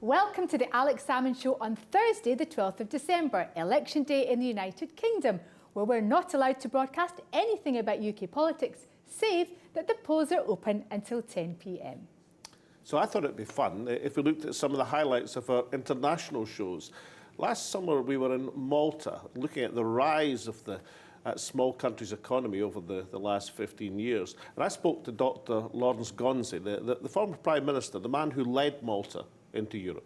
Welcome to the Alex Salmond Show on Thursday, the 12th of December, Election Day in the United Kingdom, where we're not allowed to broadcast anything about UK politics, save that the polls are open until 10 p.m. So I thought it'd be fun if we looked at some of the highlights of our international shows. Last summer we were in Malta, looking at the rise of the small country's economy over the last 15 years. And I spoke to Dr. Lawrence Gonzi, the former Prime Minister, the man who led Malta into Europe.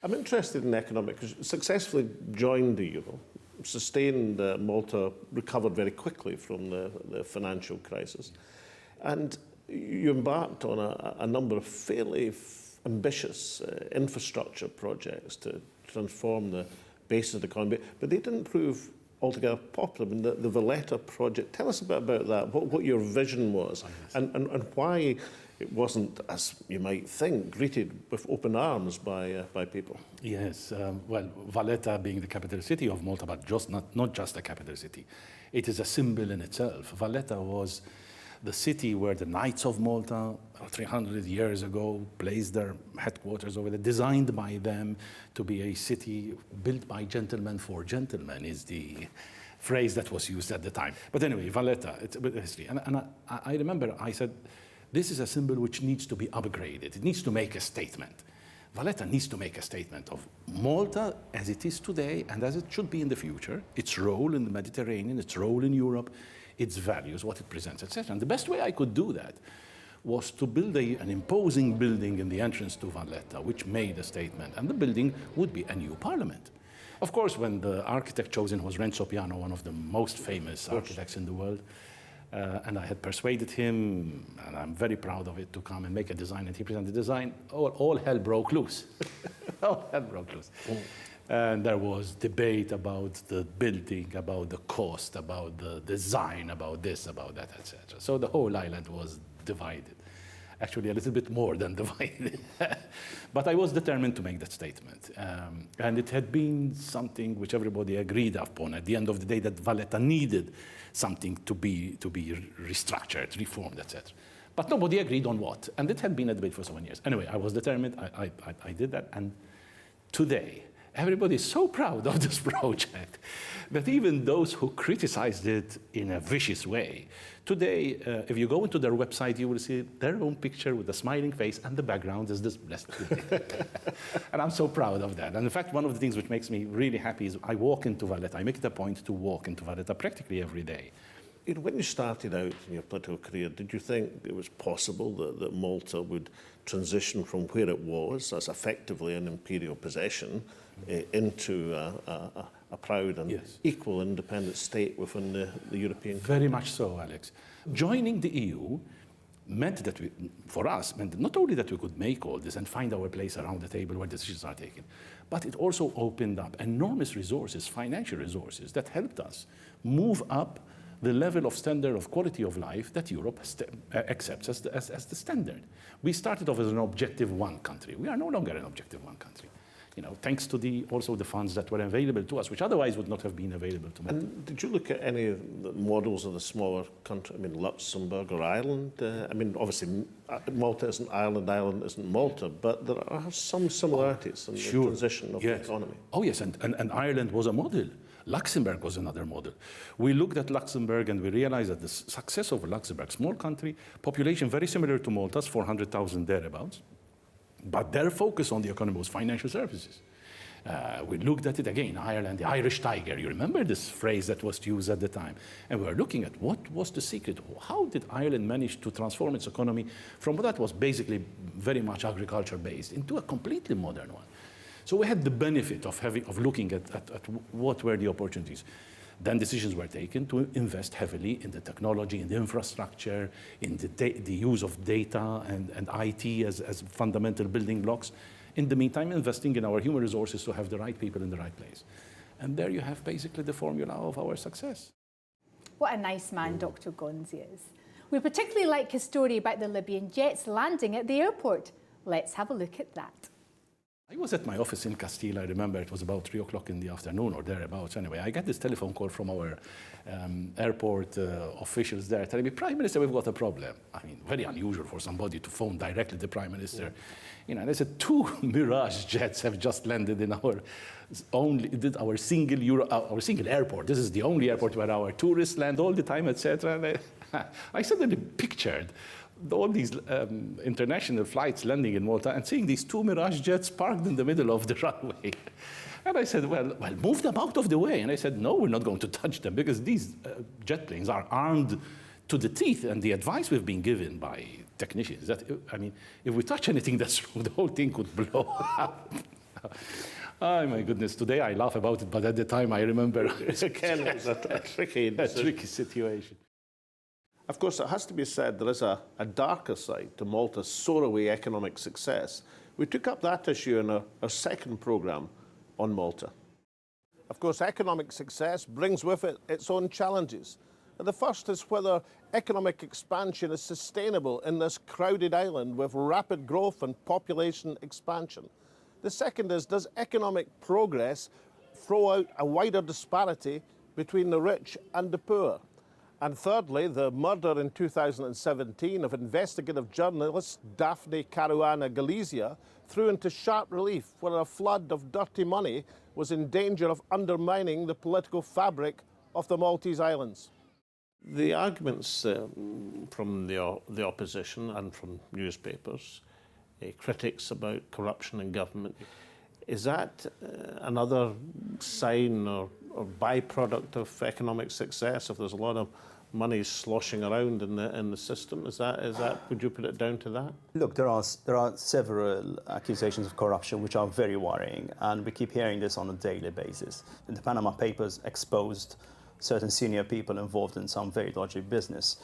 I'm interested in economics. Successfully joined the euro, sustained Malta, recovered very quickly from the financial crisis. And you embarked on a number of fairly ambitious infrastructure projects to transform the base of the economy, but they didn't prove altogether popular. I mean, the Valletta project, tell us a bit about that, what your vision was, and why it wasn't, as you might think, greeted with open arms by people. Yes, well, Valletta being the capital city of Malta, but not just a capital city. It is a symbol in itself. Valletta was the city where the Knights of Malta, 300 years ago, placed their headquarters over there, designed by them to be a city built by gentlemen for gentlemen, is the phrase that was used at the time. But anyway, Valletta, it's a bit of history. And I remember I said, this is a symbol which needs to be upgraded. It needs to make a statement. Valletta needs to make a statement of Malta as it is today and as it should be in the future, its role in the Mediterranean, its role in Europe, its values, what it presents, etc. And the best way I could do that was to build an imposing building in the entrance to Valletta, which made a statement. And the building would be a new parliament. Of course, when the architect chosen was Renzo Piano, one of the most famous architects in the world, and I had persuaded him, and I'm very proud of it, to come and make a design, and he presented the design. All hell broke loose. All hell broke loose. And there was debate about the building, about the cost, about the design, about this, about that, etc. So the whole island was divided. Actually, a little bit more than divided. But I was determined to make that statement. And it had been something which everybody agreed upon at the end of the day, that Valletta needed something to be restructured, reformed, etc. But nobody agreed on what. And it had been a debate for so many years. Anyway, I was determined. I did that. And today, everybody is so proud of this project that even those who criticized it in a vicious way, today, if you go into their website, you will see their own picture with a smiling face, and the background is this blessed building. And I'm so proud of that. And in fact, one of the things which makes me really happy is I walk into Valletta. I make it a point to walk into Valletta practically every day. When you started out in your political career, did you think it was possible that Malta would transition from where it was, as effectively an imperial possession, into a proud and equal independent state within the European country? Very much so, Alex. Joining the EU meant that for us, meant not only that we could make all this and find our place around the table where decisions are taken, but it also opened up enormous resources, financial resources, that helped us move up the level of standard of quality of life that Europe accepts as the standard. We started off as an objective one country. We are no longer an objective one country. You know, thanks to also the funds that were available to us, which otherwise would not have been available to Malta. And did you look at any of the models of the smaller country? I mean, Luxembourg or Ireland? I mean, obviously, Malta isn't Ireland, Ireland isn't Malta, but there are some similarities in the transition of the economy. Oh, yes, and Ireland was a model. Luxembourg was another model. We looked at Luxembourg and we realized that the success of Luxembourg, small country, population very similar to Malta's, 400,000 thereabouts, but their focus on the economy was financial services. We looked at it again, Ireland, the Irish tiger. You remember this phrase that was used at the time? And we were looking at what was the secret. How did Ireland manage to transform its economy from what that was basically very much agriculture-based into a completely modern one? So we had the benefit of looking at what were the opportunities. Then decisions were taken to invest heavily in the technology, in the infrastructure, in the use of data and IT as fundamental building blocks. In the meantime, investing in our human resources to have the right people in the right place. And there you have basically the formula of our success. What a nice man Dr. Gonzi is. We particularly like his story about the Libyan jets landing at the airport. Let's have a look at that. was at my office in Castile. I remember it was about 3 o'clock in the afternoon or thereabouts. Anyway, I get this telephone call from our airport officials there telling me, Prime Minister, we've got a problem. I mean, very unusual for somebody to phone directly the Prime Minister. Yeah. You know, and they said 2 Mirage jets have just landed in our single airport. This is the only airport where our tourists land all the time, etc. I suddenly pictured all these international flights landing in Malta and seeing these 2 Mirage jets parked in the middle of the runway. And I said, well, move them out of the way. And I said, no, we're not going to touch them because these jet planes are armed to the teeth. And the advice we've been given by technicians is that, I mean, if we touch anything that's wrong, the whole thing could blow up. Oh, my goodness. Today I laugh about it, but at the time I remember it was a tricky situation. Of course, it has to be said there is a darker side to Malta's soaraway economic success. We took up that issue in our second programme on Malta. Of course, economic success brings with it its own challenges. And the first is whether economic expansion is sustainable in this crowded island with rapid growth and population expansion. The second is, does economic progress throw out a wider disparity between the rich and the poor? And thirdly, the murder in 2017 of investigative journalist Daphne Caruana Galizia threw into sharp relief where a flood of dirty money was in danger of undermining the political fabric of the Maltese Islands. The arguments from the opposition and from newspapers, critics about corruption in government, is that another sign or byproduct of economic success? If there's a lot of money sloshing around in the system, is that would you put it down to that? Look, there are several accusations of corruption which are very worrying, and we keep hearing this on a daily basis. The Panama Papers exposed certain senior people involved in some very dodgy business.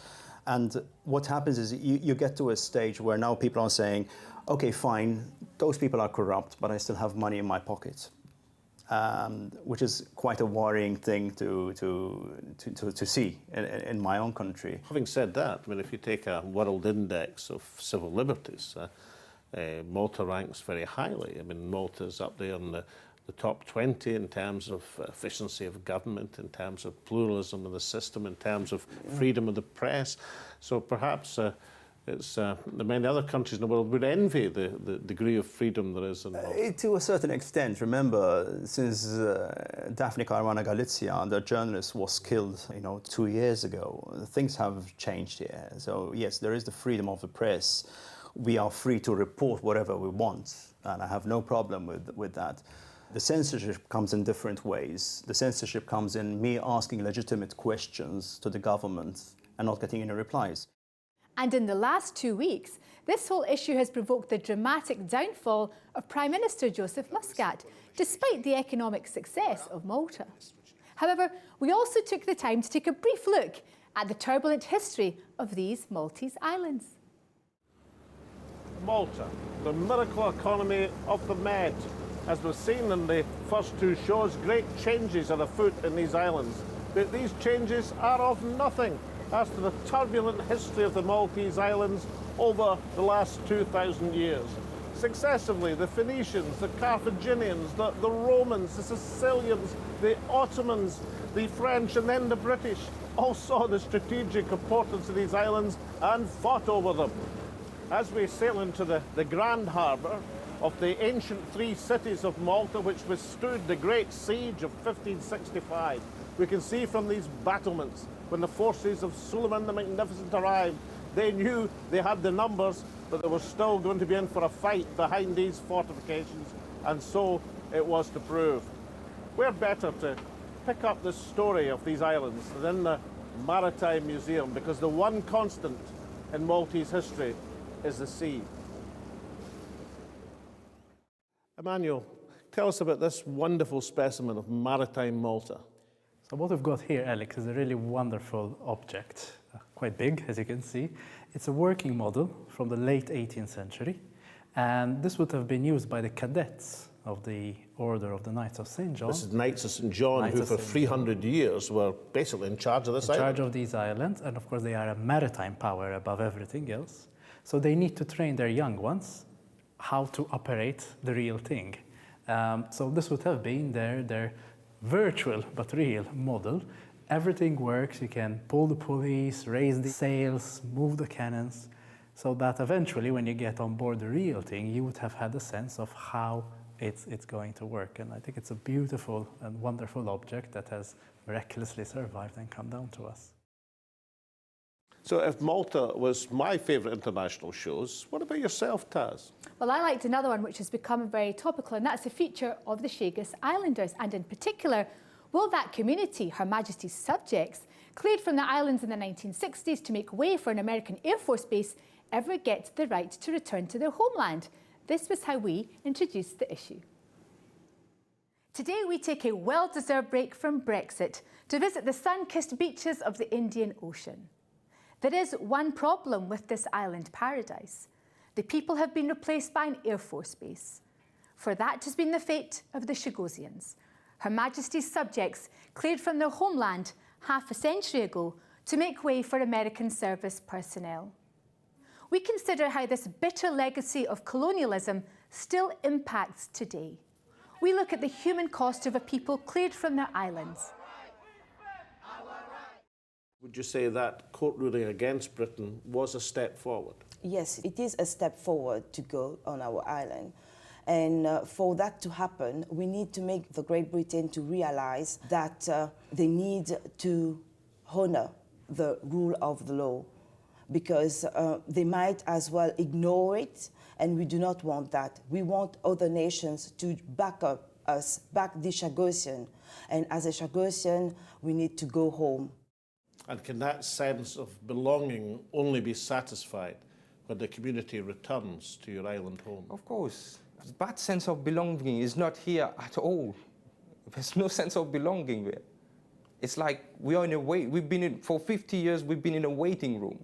And what happens is you get to a stage where now people are saying, okay, fine, those people are corrupt, but I still have money in my pocket, which is quite a worrying thing to see in my own country. Having said that, I mean, if you take a world index of civil liberties, Malta ranks very highly. I mean, Malta's up there in the top 20 in terms of efficiency of government, in terms of pluralism of the system, in terms of freedom of the press. So perhaps many other countries in the world would envy the degree of freedom there is in Malta. To a certain extent. Remember, since Daphne Caruana Galizia, the journalist, was killed 2 years ago, things have changed here. So yes, there is the freedom of the press. We are free to report whatever we want, and I have no problem with that. The censorship comes in different ways. The censorship comes in me asking legitimate questions to the government and not getting any replies. And in the last 2 weeks, this whole issue has provoked the dramatic downfall of Prime Minister Joseph Muscat, despite the economic success of Malta. However, we also took the time to take a brief look at the turbulent history of these Maltese islands. Malta, the miracle economy of the Med. As we've seen in the first 2 shows, great changes are afoot in these islands. But these changes are of nothing as to the turbulent history of the Maltese Islands over the last 2,000 years. Successively, the Phoenicians, the Carthaginians, the Romans, the Sicilians, the Ottomans, the French, and then the British all saw the strategic importance of these islands and fought over them. As we sail into the Grand Harbour of the ancient 3 cities of Malta, which withstood the Great Siege of 1565, we can see from these battlements, when the forces of Suleiman the Magnificent arrived, they knew they had the numbers, but they were still going to be in for a fight behind these fortifications, and so it was to prove. Where better to pick up the story of these islands than in the Maritime Museum, because the one constant in Maltese history is the sea. Emmanuel, tell us about this wonderful specimen of maritime Malta. So what we've got here, Alex, is a really wonderful object, quite big, as you can see. It's a working model from the late 18th century, and this would have been used by the cadets of the Order of the Knights of St. John. This is Knights of St. John, who for 300 years were basically in charge of this island. In charge of these islands, and of course they are a maritime power above everything else. So they need to train their young ones how to operate the real thing. So this would have been their virtual but real model. Everything works. You can pull the pulleys, raise the sails, move the cannons, so that eventually when you get on board the real thing, you would have had a sense of how it's going to work. And I think it's a beautiful and wonderful object that has miraculously survived and come down to us. So if Malta was my favourite international shows, what about yourself, Taz? Well, I liked another one which has become very topical, and that's the feature of the Chagos Islanders. And in particular, will that community, Her Majesty's subjects, cleared from the islands in the 1960s to make way for an American Air Force base, ever get the right to return to their homeland? This was how we introduced the issue. Today we take a well-deserved break from Brexit to visit the sun-kissed beaches of the Indian Ocean. There is one problem with this island paradise. The people have been replaced by an Air Force base. For that has been the fate of the Chagosians, Her Majesty's subjects cleared from their homeland half a century ago to make way for American service personnel. We consider how this bitter legacy of colonialism still impacts today. We look at the human cost of a people cleared from their islands. Would you say that court ruling against Britain was a step forward? Yes, it is a step forward to go on our island. And for that to happen, we need to make the Great Britain to realize that they need to honor the rule of the law, because they might as well ignore it, and we do not want that. We want other nations to back up us, back the Chagosian, and as a Chagosian, we need to go home. And can that sense of belonging only be satisfied when the community returns to your island home? Of course. That sense of belonging is not here at all. There's no sense of belonging there. It's like we are in a wait. We've been in, for 50 years, we've been in a waiting room.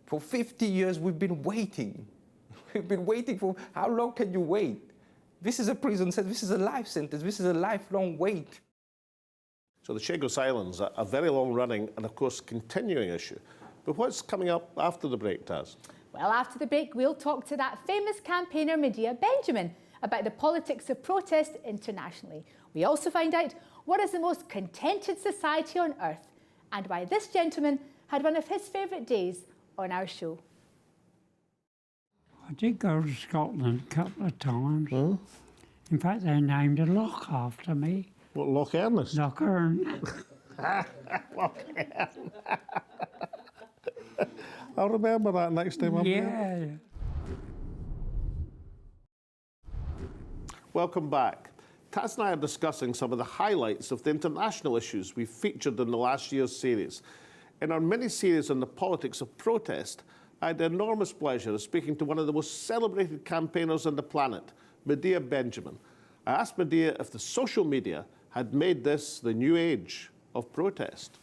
For 50 years, we've been waiting. We've been waiting for, how long can you wait? This is a prison sentence, this is a life sentence, this is a lifelong wait. So the Chagos Islands are a very long-running and, of course, continuing issue. But what's coming up after the break, Taz? Well, after the break, we'll talk to that famous campaigner, Medea Benjamin, about the politics of protest internationally. We also find out what is the most contented society on earth and why this gentleman had one of his favourite days on our show. I did go to Scotland a couple of times. Oh. In fact, they named a loch after me. What, Loch Ernest? Loch Ern. Loch Ern. I'll remember that next time I'm here. Welcome back. Taz and I are discussing some of the highlights of the international issues we've featured in the last year's series. In our mini-series on the politics of protest, I had the enormous pleasure of speaking to one of the most celebrated campaigners on the planet, Medea Benjamin. I asked Medea if the social media had made this the new age of protest.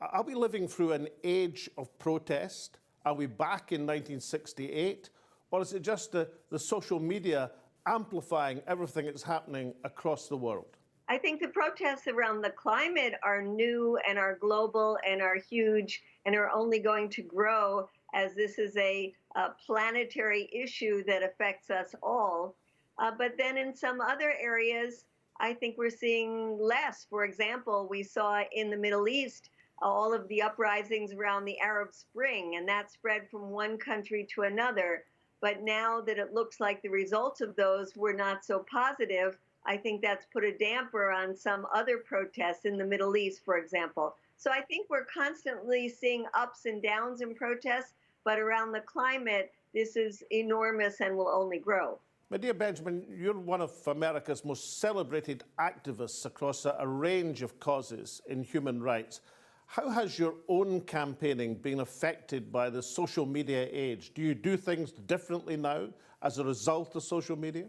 Are we living through an age of protest? Are we back in 1968? Or is it just the social media amplifying everything that's happening across the world? I think the protests around the climate are new and are global and are huge and are only going to grow as this is a planetary issue that affects us all. But then in some other areas, I think we're seeing less. For example, we saw in the Middle East all of the uprisings around the Arab Spring, and that spread from one country to another. But now that it looks like the results of those were not so positive, I think that's put a damper on some other protests in the Middle East, for example. So I think we're constantly seeing ups and downs in protests, but around the climate, this is enormous and will only grow. Medea Benjamin, you're one of America's most celebrated activists across a range of causes in human rights. How has your own campaigning been affected by the social media age? Do you do things differently now as a result of social media?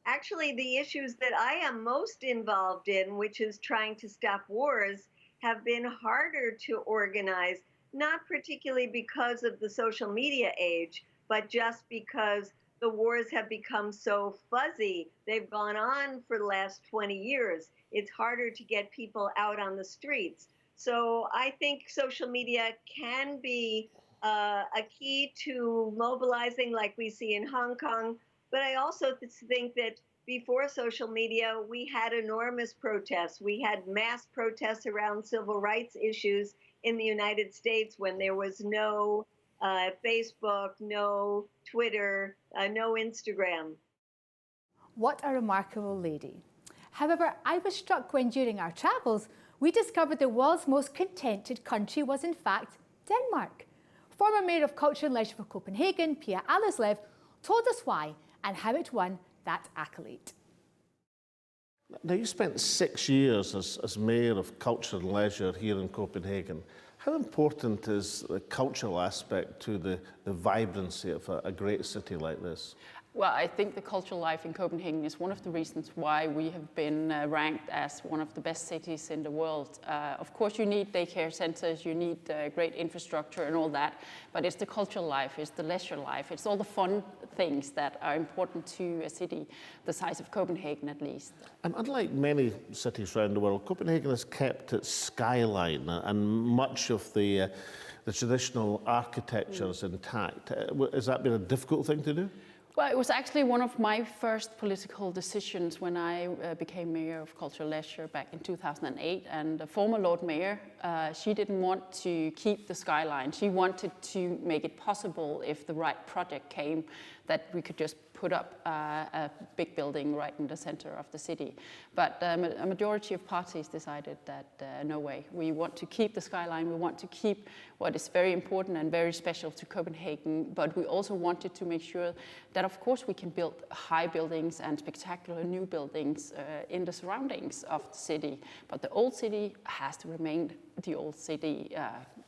Actually, the issues that I am most involved in, which is trying to stop wars, have been harder to organize, not particularly because of the social media age, but just because the wars have become so fuzzy. They've gone on for the last 20 years. It's harder to get people out on the streets. So I think social media can be a key to mobilizing like we see in Hong Kong. But I also think that before social media, we had enormous protests. We had mass protests around civil rights issues in the United States when there was no Facebook, no Twitter, no Instagram. What a remarkable lady. However, I was struck when during our travels, we discovered the world's most contented country was in fact Denmark. Former Mayor of Culture and Leisure for Copenhagen, Pia Allerslev, told us why and how it won that accolade. Now, you spent 6 years as Mayor of Culture and Leisure here in Copenhagen. How important is the cultural aspect to the vibrancy of a great city like this? Well, I think the cultural life in Copenhagen is one of the reasons why we have been ranked as one of the best cities in the world. Of course, you need daycare centers, you need great infrastructure and all that, but it's the cultural life, it's the leisure life, it's all the fun things that are important to a city the size of Copenhagen, at least. And unlike many cities around the world, Copenhagen has kept its skyline and much of the traditional architecture is intact. Has that been a difficult thing to do? Well, it was actually one of my first political decisions when I became Mayor of Culture and Leisure back in 2008. And the former Lord Mayor, she didn't want to keep the skyline. She wanted to make it possible, if the right project came, that we could just put up a big building right in the center of the city. But a majority of parties decided that no way. We want to keep the skyline, we want to keep what is very important and very special to Copenhagen, but we also wanted to make sure that of course we can build high buildings and spectacular new buildings in the surroundings of the city. But the old city has to remain the old city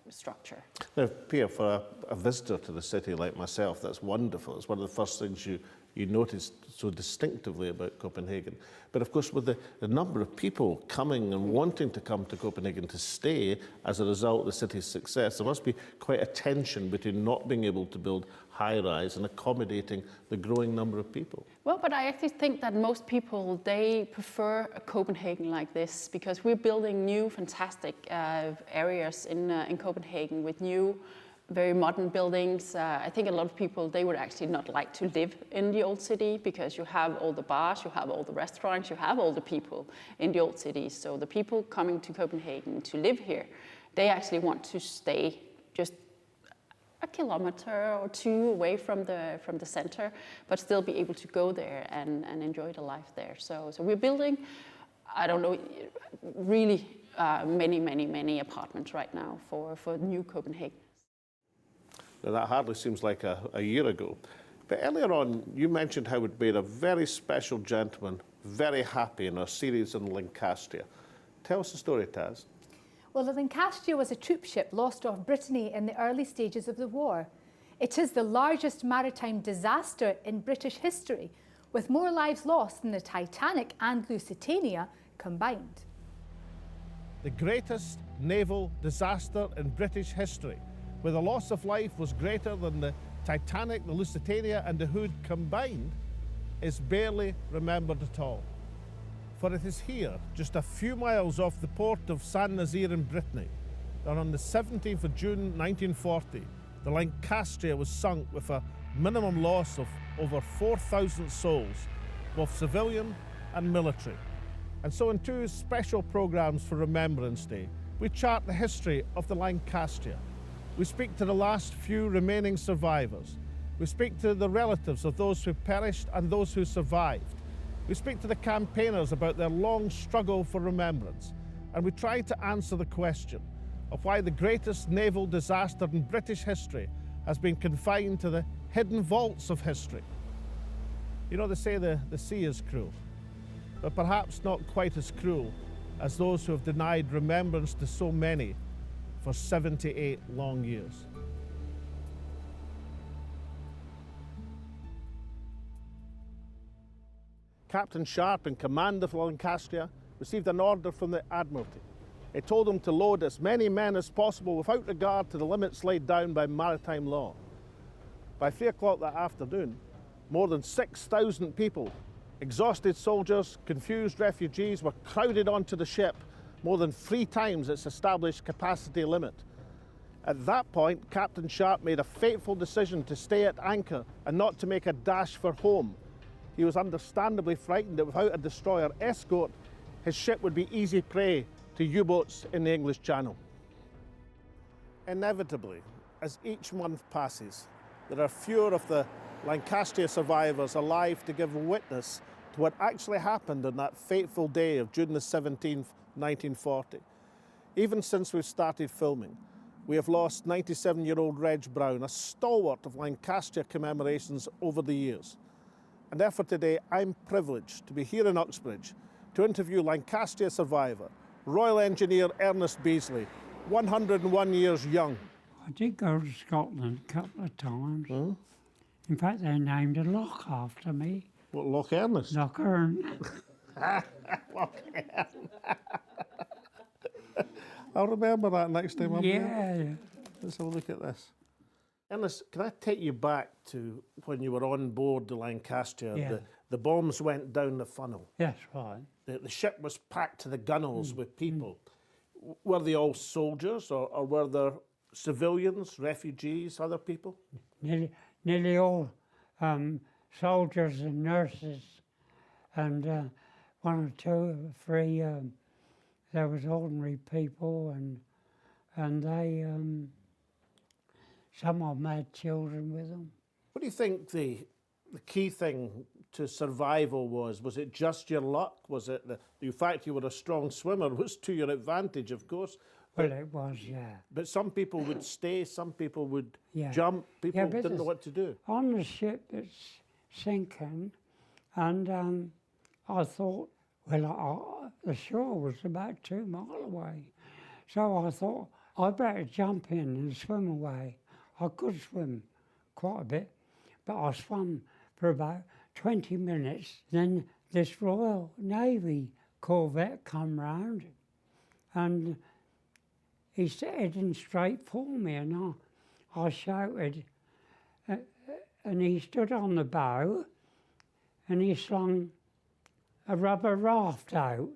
structure. Now, Pia, for a visitor to the city like myself, that's wonderful. It's one of the first things you notice so distinctively about Copenhagen. But of course, with the number of people coming and wanting to come to Copenhagen to stay as a result of the city's success, there must be quite a tension between not being able to build high-rise and accommodating the growing number of people. Well, but I actually think that most people, they prefer a Copenhagen like this because we're building new, fantastic areas in Copenhagen with new, very modern buildings. I think a lot of people, they would actually not like to live in the old city because you have all the bars, you have all the restaurants, you have all the people in the old city. So the people coming to Copenhagen to live here, they actually want to stay just a kilometer or two away from the center, but still be able to go there and enjoy the life there. So we're building, I don't know, really many apartments right now for new Copenhagen. Now, that hardly seems like a year ago. But earlier on, you mentioned how it made a very special gentleman very happy in our series on Lancashire. Tell us the story, Taz. Well, the Lancashire was a troop ship lost off Brittany in the early stages of the war. It is the largest maritime disaster in British history, with more lives lost than the Titanic and Lusitania combined. The greatest naval disaster in British history, where the loss of life was greater than the Titanic, the Lusitania and the Hood combined, is barely remembered at all. For it is here, just a few miles off the port of Saint-Nazaire in Brittany, that on the 17th of June 1940, the Lancashire was sunk with a minimum loss of over 4,000 souls, both civilian and military. And so in two special programmes for Remembrance Day, we chart the history of the Lancashire. We speak to the last few remaining survivors. We speak to the relatives of those who perished and those who survived. We speak to the campaigners about their long struggle for remembrance. And we try to answer the question of why the greatest naval disaster in British history has been confined to the hidden vaults of history. You know, they say the sea is cruel, but perhaps not quite as cruel as those who have denied remembrance to so many for 78 long years. Captain Sharp, in command of Lancashire, received an order from the Admiralty. It told him to load as many men as possible without regard to the limits laid down by maritime law. By 3 o'clock that afternoon, more than 6,000 people, exhausted soldiers, confused refugees, were crowded onto the ship, more than 3 times its established capacity limit. At that point, Captain Sharp made a fateful decision to stay at anchor and not to make a dash for home. he was understandably frightened that without a destroyer escort, his ship would be easy prey to U-boats in the English Channel. Inevitably, as each month passes, there are fewer of the Lancaster survivors alive to give witness to what actually happened on that fateful day of June the 17th, 1940. Even since we've started filming, we have lost 97-year-old Reg Brown, a stalwart of Lancaster commemorations over the years. And therefore today, I'm privileged to be here in Uxbridge to interview Lancaster survivor, Royal Engineer Ernest Beasley, 101 years young. I did go to Scotland a couple of times. In fact, they named a loch after me. What, Loch Ernest? Loch Ern. Loch Ernest. I'll remember that next time I'm here. Yeah. Let's have a look at this. Ernest, can I take you back to when you were on board the Lancaster? Yeah. The bombs went down the funnel. That's right. The ship was packed to the gunwales with people. Were they all soldiers or were there civilians, refugees, other people? Nearly all soldiers and nurses, and one or two or three, there was ordinary people, and they, some of them had children with them. What do you think the key thing to survival was? Was it just your luck? Was it the fact you were a strong swimmer was to your advantage, of course? Well, it was, yeah. But some people would stay, some people would Yeah. jump, people Yeah, but didn't know what to do. On the ship that's sinking, and I thought, well, the shore was about 2 miles away. So I thought, I'd better jump in and swim away. I could swim quite a bit, but I swam for about 20 minutes. Then this Royal Navy corvette come round, and he's heading straight for me, and I shouted, and he stood on the bow, and he slung a rubber raft out,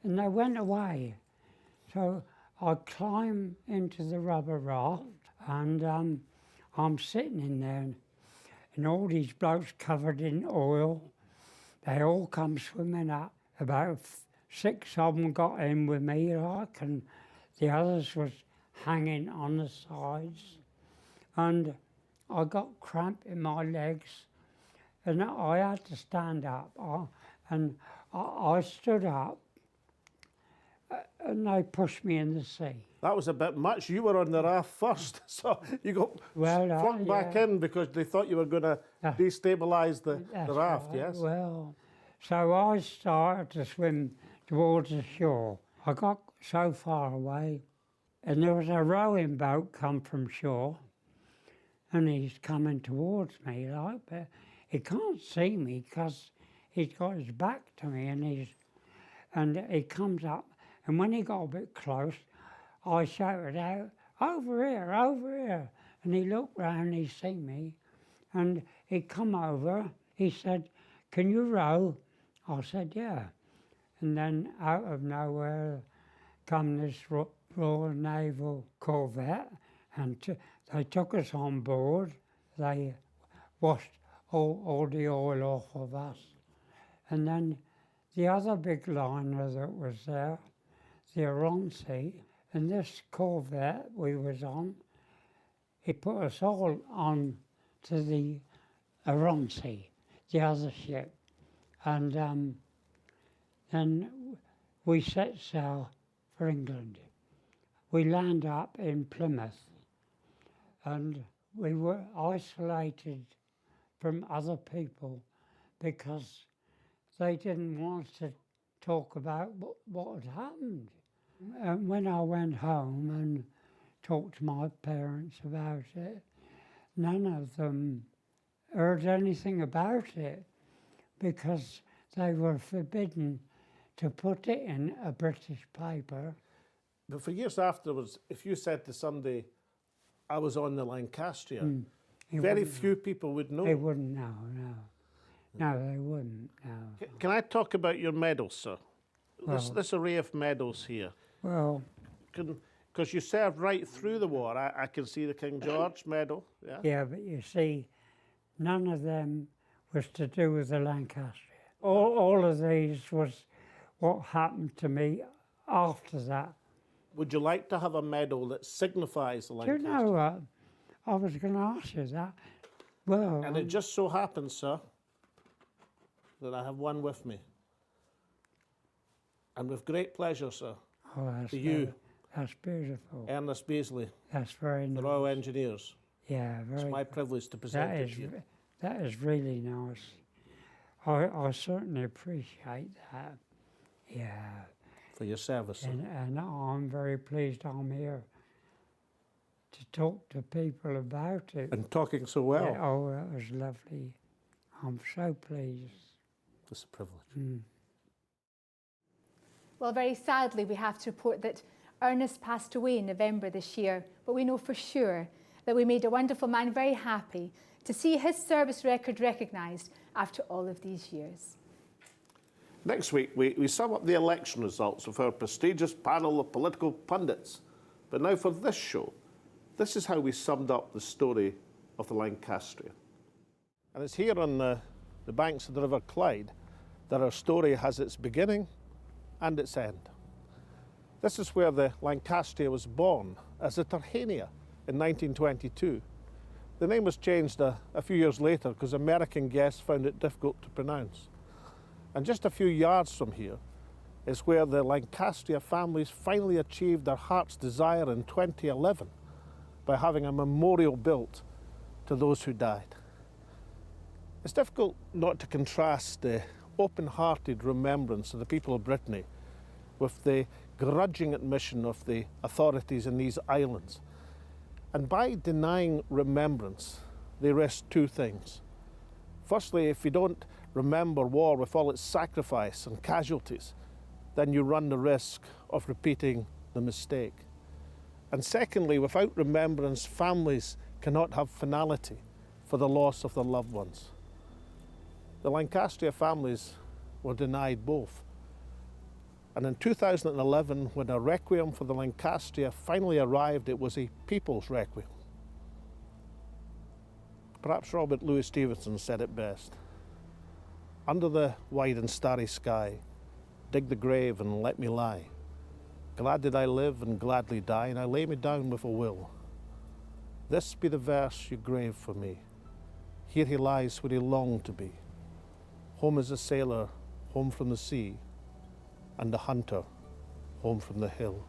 and they went away. So I climbed into the rubber raft, and I'm sitting in there, and all these blokes covered in oil, they all come swimming up. About 6 of them got in with me, like, and the others was hanging on the sides. And I got cramp in my legs, and I had to stand up. I stood up, and they pushed me in the sea. That was a bit much. You were on the raft first, so you got flung back in because they thought you were going to destabilise the raft, right. yes? Well, so I started to swim towards the shore. I got so far away, and there was a rowing boat come from shore, and he's coming towards me, like, but he can't see me because he's got his back to me, and he comes up, and when he got a bit close, I shouted out, over here, and he looked round, he seen me, and he come over, he said, can you row? I said, yeah. And then out of nowhere come this Royal Naval corvette, and they took us on board. They washed all the oil off of us. And then the other big liner that was there, the Aronsi, and this corvette we was on, he put us all on to the Aronsi, the other ship. And then we set sail for England. We landed up in Plymouth, and we were isolated from other people because they didn't want to talk about what had happened. And when I went home and talked to my parents about it, none of them heard anything about it because they were forbidden to put it in a British paper. But for years afterwards, if you said to somebody, I was on the Lancaster, very few people would know. They wouldn't know, no. No, they wouldn't, no. Can I talk about your medals, sir? Well, this array of medals here. Well, because you served right through the war. I can see the King George medal, yeah? yeah, but you see, none of them was to do with the Lancastrian. All of these was what happened to me after that. Would you like to have a medal that signifies the Do you Lancastrian? know, I was going to ask you that. Well, And it just so happens, sir, that I have one with me. And with great pleasure, sir, that's to you, that's beautiful. Ernest Beasley, That's very the nice. Royal Engineers. Yeah, very. It's my privilege to present That it is to you. that is really nice. I certainly appreciate that. Yeah, For your service, sir. and I'm very pleased I'm here to talk to people about it. And talking so well. Yeah, oh, that was lovely. I'm so pleased. It's a privilege. Well, very sadly, we have to report that Ernest passed away in November this year, but we know for sure that we made a wonderful man very happy to see his service record recognised after all of these years. Next week, we sum up the election results with our prestigious panel of political pundits. But now for this show, this is how we summed up the story of the Lancastrian. And it's here on the banks of the River Clyde that our story has its beginning and its end. This is where the Lancastria was born as a Turhania in 1922. The name was changed a few years later because American guests found it difficult to pronounce. And just a few yards from here is where the Lancastria families finally achieved their heart's desire in 2011 by having a memorial built to those who died. It's difficult not to contrast the open-hearted remembrance of the people of Brittany with the grudging admission of the authorities in these islands. And by denying remembrance, they risk two things. Firstly, if you don't remember war with all its sacrifice and casualties, then you run the risk of repeating the mistake. And secondly, without remembrance, families cannot have finality for the loss of their loved ones. The Lancastria families were denied both. And in 2011, when a requiem for the Lancastria finally arrived, it was a people's requiem. Perhaps Robert Louis Stevenson said it best. Under the wide and starry sky, dig the grave and let me lie. Glad did I live and gladly die, and I lay me down with a will. This be the verse you grave for me. Here he lies where he longed to be. Home as a sailor, home from the sea, and a hunter, home from the hill.